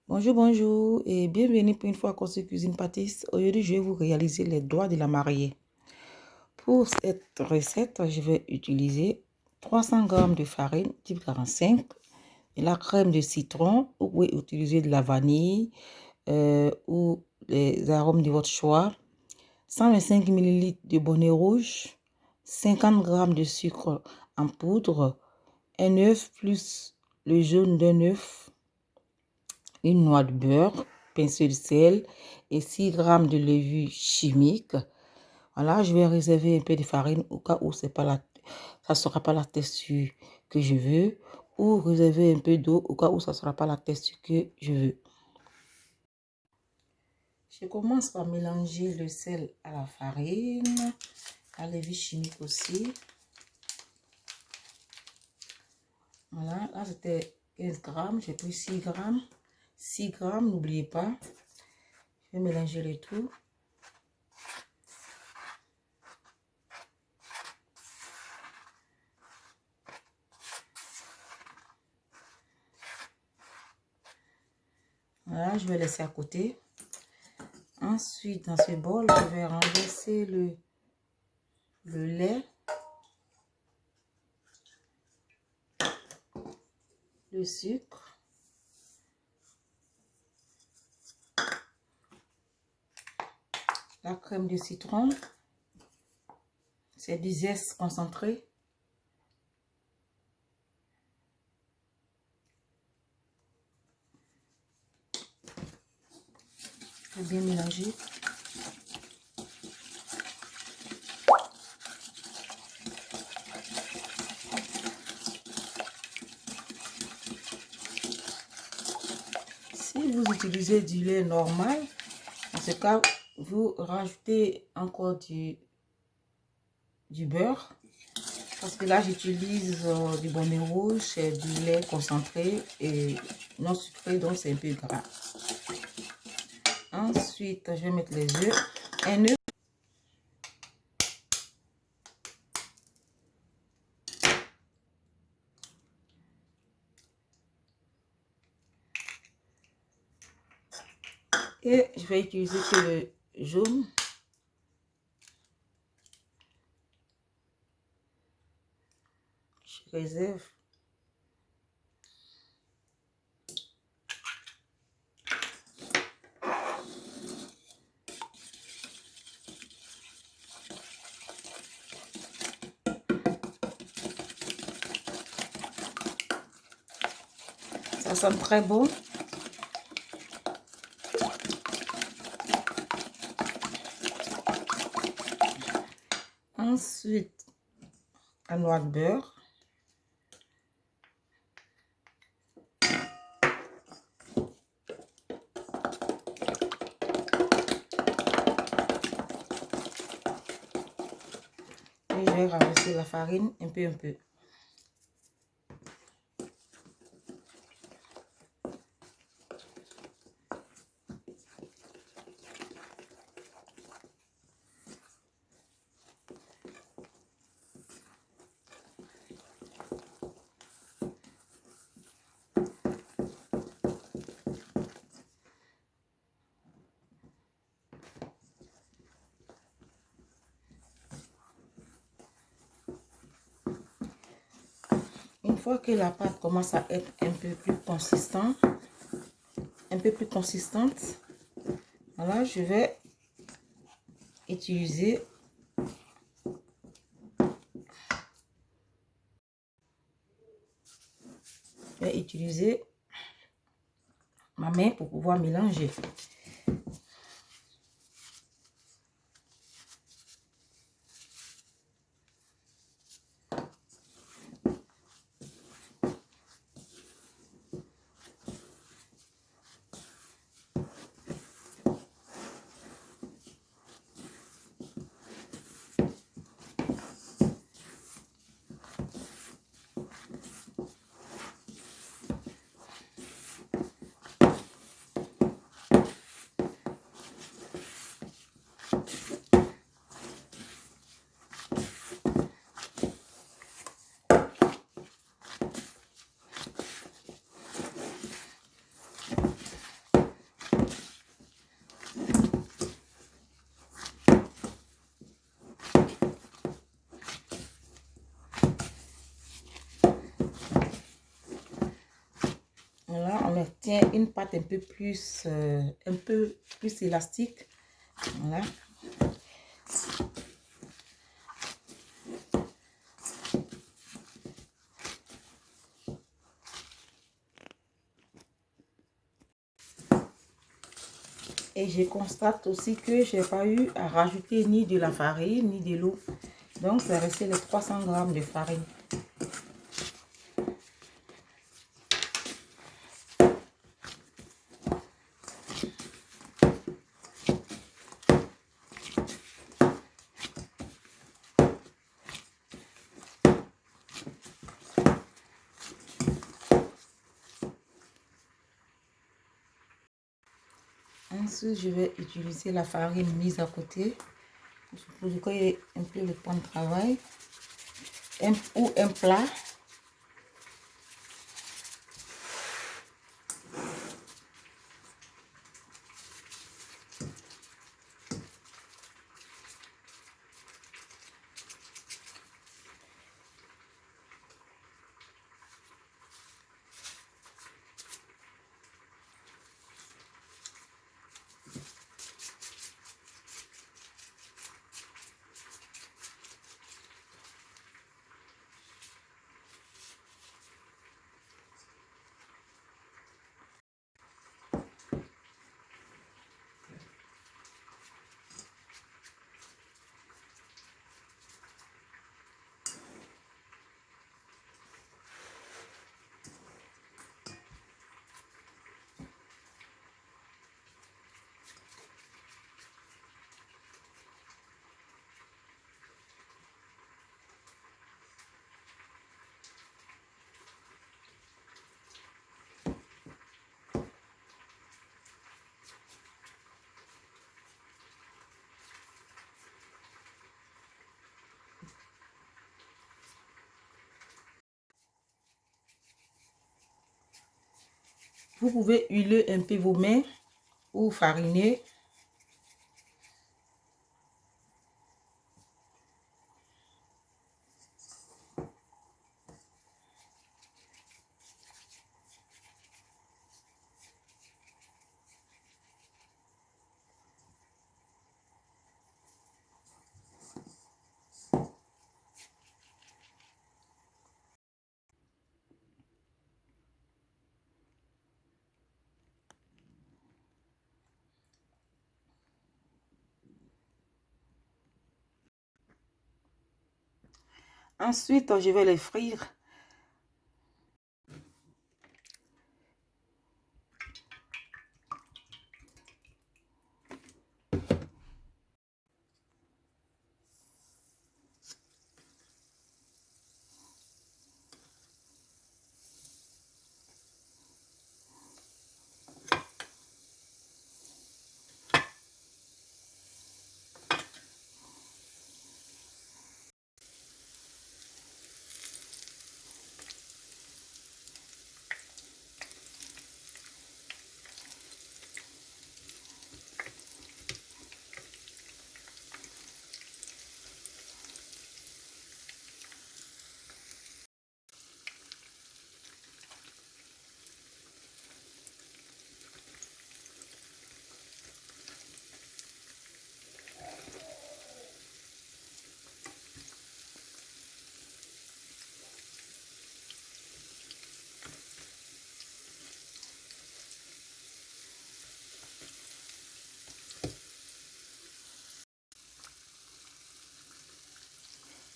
Bonjour, bonjour et bienvenue pour une fois encore sur Cuisine Pâtisse. Aujourd'hui, je vais vous réaliser les doigts de la mariée. Pour cette recette, je vais utiliser 300 g de farine type 45, de la crème de citron. Vous pouvez utiliser de la vanille ou les arômes de votre choix. 125 ml de bonnet rouge, 50 g de sucre en poudre, un œuf plus le jaune d'un œuf, une noix de beurre, pincée de sel et 6 g de levure chimique. Voilà, je vais réserver un peu de farine au cas où ça ne sera pas la texture que je veux, ou réserver un peu d'eau au cas où ça ne sera pas la texture que je veux. Je commence par mélanger le sel à la farine, la levure chimique aussi. Voilà, là c'était 15 g, j'ai pris 6 g. 6 g, n'oubliez pas. Je vais mélanger le tout. Voilà, je vais laisser à côté. Ensuite, dans ce bol, je vais renverser le lait, le sucre, la crème de citron, c'est du zeste concentré. Je vais bien mélanger. Si vous utilisez du lait normal, dans ce cas, vous rajoutez encore du beurre. Parce que là, j'utilise du bonnet rouge, c'est du lait concentré et non sucré, donc c'est un peu gras. Ensuite, je vais mettre les œufs. Un œuf. Et je vais utiliser que le jaune. Je réserve. Ça sent très bon. Ensuite, la noix de beurre. Et je vais ramasser la farine un peu. Une fois que la pâte commence à être un peu plus consistante, voilà, je vais utiliser ma main pour pouvoir mélanger. tient une pâte un peu plus élastique. Voilà. Et je constate aussi que je n'ai pas eu à rajouter ni de la farine ni de l'eau. Donc, c'est resté les 300 g de farine. Ensuite, je vais utiliser la farine mise à côté pour créer un peu le temps de travail ou un plat. Vous pouvez huiler un peu vos mains ou fariner. Ensuite, je vais les frire.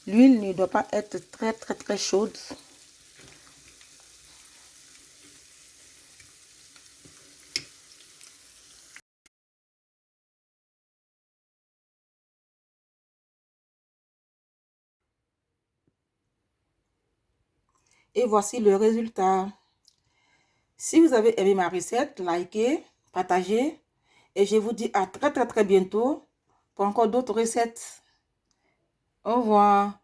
L'huile ne doit pas être très chaude. Et voici le résultat. Si vous avez aimé ma recette, likez, partagez. Et je vous dis à très bientôt pour encore d'autres recettes. Au revoir.